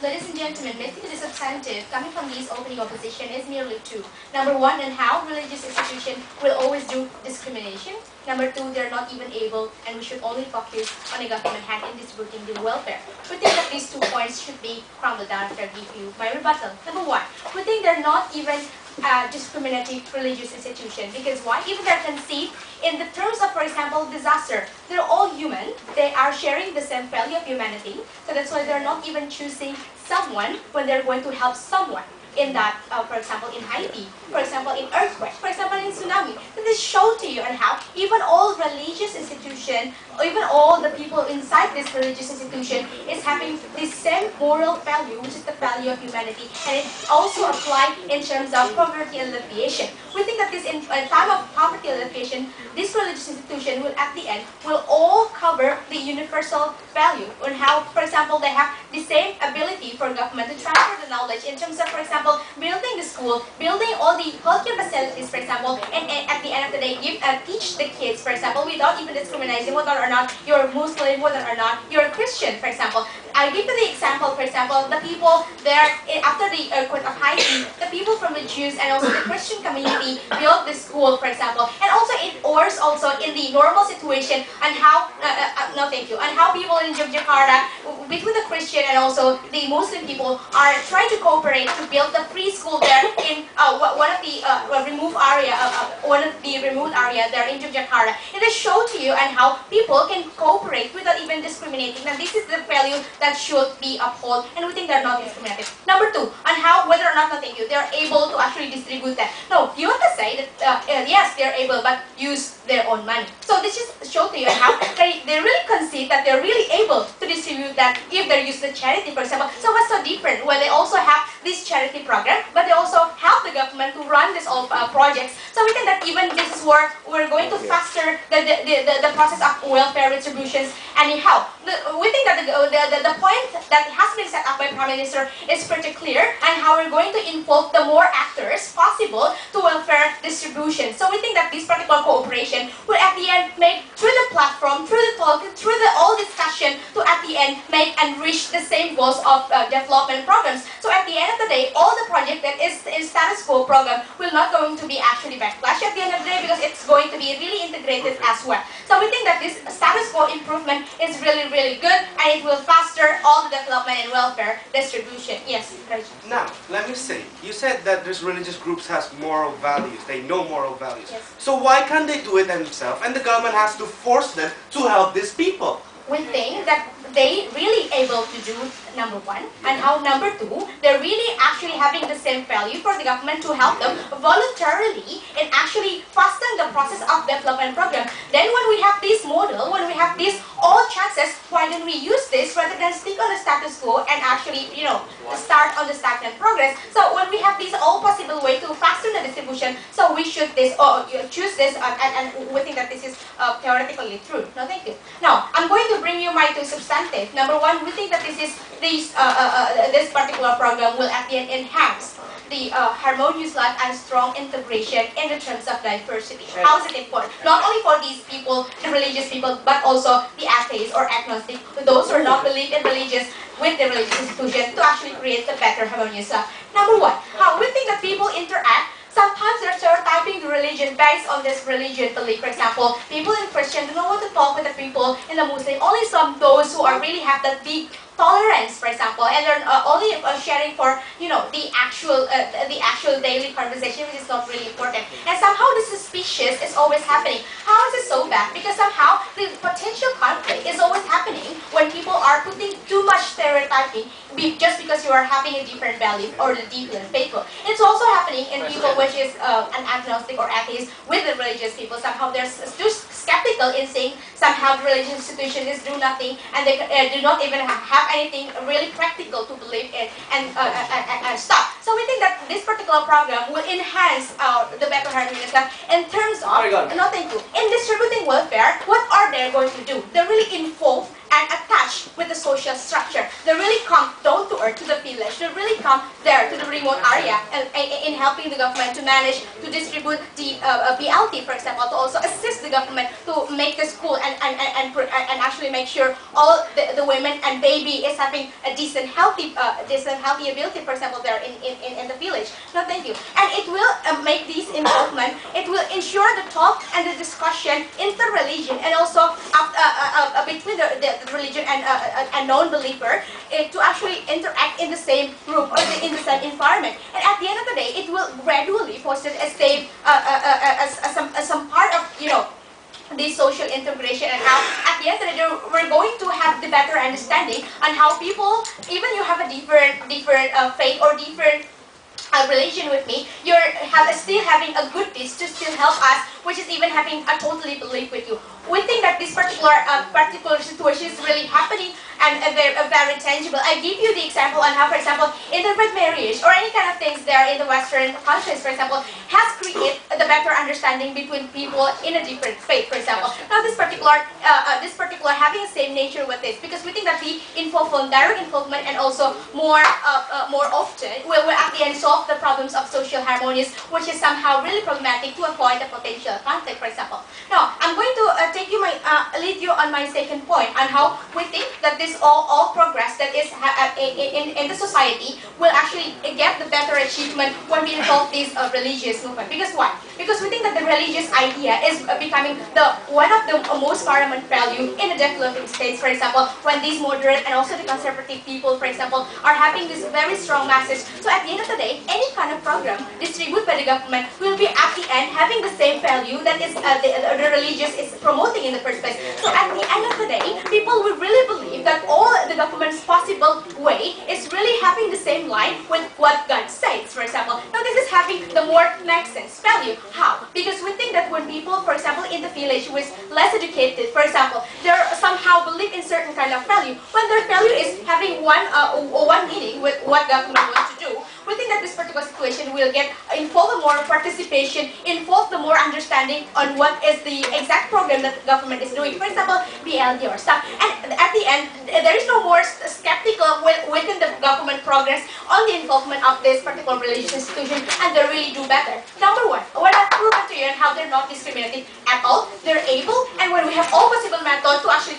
Ladies and gentlemen, basically the substantive coming from these opening opposition is merely two. Number one, and how religious institutions will always do discrimination. Number two, they're not even able, and we should only focus on the government hand in distributing the welfare. We think that these 2 points should be crumbled down after I give you my rebuttal. Number one, we think they're not even discriminative religious institution. Because why? Even they're conceived in the terms of, for example, disaster. They're all human. They are sharing the same value of humanity. So that's why they're not even choosing someone when they're going to help someone. In that, for example, in Haiti, for example, in earthquake, for example, in tsunami. This shows to you on how even all religious institution, even all the people inside this religious institution is having the same moral value, which is the value of humanity, and it also applies in terms of poverty alleviation. We think that this in time of poverty alleviation, this religious institution will at the end will all cover the universal value on how, for example, they have the same ability for government to transfer the knowledge in terms of, for example, building the school, building all the healthcare facilities, for example, and at the end of the day, teach the kids, for example, without even discriminating whether or not you're Muslim, whether or not you're a Christian, for example. I give you the example, for example, the people there, after the earthquake of Haiti, the people from the Jews and also the Christian community built the school, for example, and also it works also in the normal situation on how, no thank you, on how people in Jakarta, between the Christian and also the Muslim people are trying to cooperate to build the preschool there in one of the removed area, there in Jakarta. And they show to you on how people can cooperate without even discriminating. And this is the value that should be upheld, and we think they're not discriminative. Number two, on how, whether or not, no thank you, they're able to actually distribute that. No, you want to say that yes, they're able, but use their own money. So this just shows to you how they really concede that they're really able to distribute that if they use the charity, for example. So what's so different? Well, they also have this charity program, but they also help the government to run this all projects. So we think that even this is where we're going to faster the process of welfare distributions anyhow. We think that the point that has been set up by Prime Minister is pretty clear, and how we're going to involve the more actors possible to welfare distribution. So we think that this particular cooperation will at the end make, through the platform, through the talk, through the all discussion, to at the end make and reach the same goals of development programs. So at the end of the day, all the project that is in status quo program will not going to be actually backlash at the end of the day, because it's going to be really integrated as well. So we think that this status quo improvement is really, really good, and it will faster all the development and welfare distribution. Yes, Raj. Now, let me say, you said that this religious groups has moral values. They know moral values. Yes. So why can't they do it themselves, and the government has to force them to help these people? We think that they really able to do number one, and how number two, they're really actually having the same value for the government to help them voluntarily and actually fasten the process of development program. Then when we have this model, when we have these all chances, why don't we use this rather than stick on the status quo and actually, start on the stagnant progress? So when we have this all possible way to fasten the distribution, so we should choose this, and we think that this is theoretically true. No, thank you. Now, I'm going to bring you my two substantive. Number one, we think that this particular program will at the end enhance the harmonious life and strong integration in the terms of diversity. How is it important? Not only for these people, the religious people, but also the atheists or agnostic, those who are not believe in religious with the religious institution, to actually create a better harmonious life. Number one, how we think that people interact. Sometimes they're stereotyping the religion based on this religion belief. For example, people in Christian do not want to talk with the people in the Muslim. Only those who are really have that big tolerance, for example, and they're only sharing for the actual daily conversation, which is not really important. And somehow this suspicious is always happening. How is it so bad? Because somehow the potential conflict is always happening when people are putting too much stereotyping just because you are having a different value or the different faithful. It's also happening in people which is an agnostic or atheist with the religious people. Somehow they're too skeptical in saying somehow the religious institution is do nothing, and they do not even have anything really practical to believe in and stuff. So we think that this particular program will enhance the better harmonious life in terms of, no thank you, in distributing welfare. What are they going to do? They're really involved and attached with the social structure. They really come down to earth, to the village. They really come there to the remote area in helping the government to manage, to distribute the BLT, for example, to also assist the government to make the school and actually make sure all the women and baby is having a decent healthy ability, for example, there in the village. No, thank you. And it will make this involvement, it will ensure the talk and the discussion inter-religion and also between the religion and non-believer to actually interact in the same group or in the same environment. And at the end of the day, it will gradually foster a same some part of, you know, this social integration, and how at the end of the day we're going to have the better understanding on how people, even you have a different faith or different religion with me, you're still having a good deeds to still help us, which is even having a totally belief with you. We think that this particular situation is really happening and very tangible. I give you the example on how, for example, interfaith marriage or any kind of things there in the Western countries, for example, has created the better understanding between people in a different faith, for example. Now this particular having the same nature with this, because we think that the direct involvement and also more often will at the end solve the problems of social harmonies, which is somehow really problematic to avoid the potential conflict, for example. Now I'm going to lead you on my second point on how we think that this all progress that is in the society will actually get the better achievement when we involve this religious movement. Because why? Because we think that the religious idea is becoming one of the most paramount value in the developing states. For example, when these moderate and also the conservative people, for example, are having this very strong message. So at the end of the day, any kind of program distributed by the government will be at the end having the same value that is the religious is promoting in the first place. So at the end of the day, people will really believe that all the government's possible way is really having the same line with what God says, for example. Now this is having the more make sense value. How? Because we think that when people, for example, in the village who is less educated, for example, they somehow believe in certain kind of value, when their value is having one meaning with what government wants to do, we think that this particular situation will get involve more participation, involve the more understanding on what is the exact program that government is doing. For example, BLD or stuff. And at the end, there is no more skeptical within the government progress on the involvement of this particular religious institution, and they really do better. Number one, what I've proven to you and how they're not discriminating at all, they're able, and when we have all possible methods to actually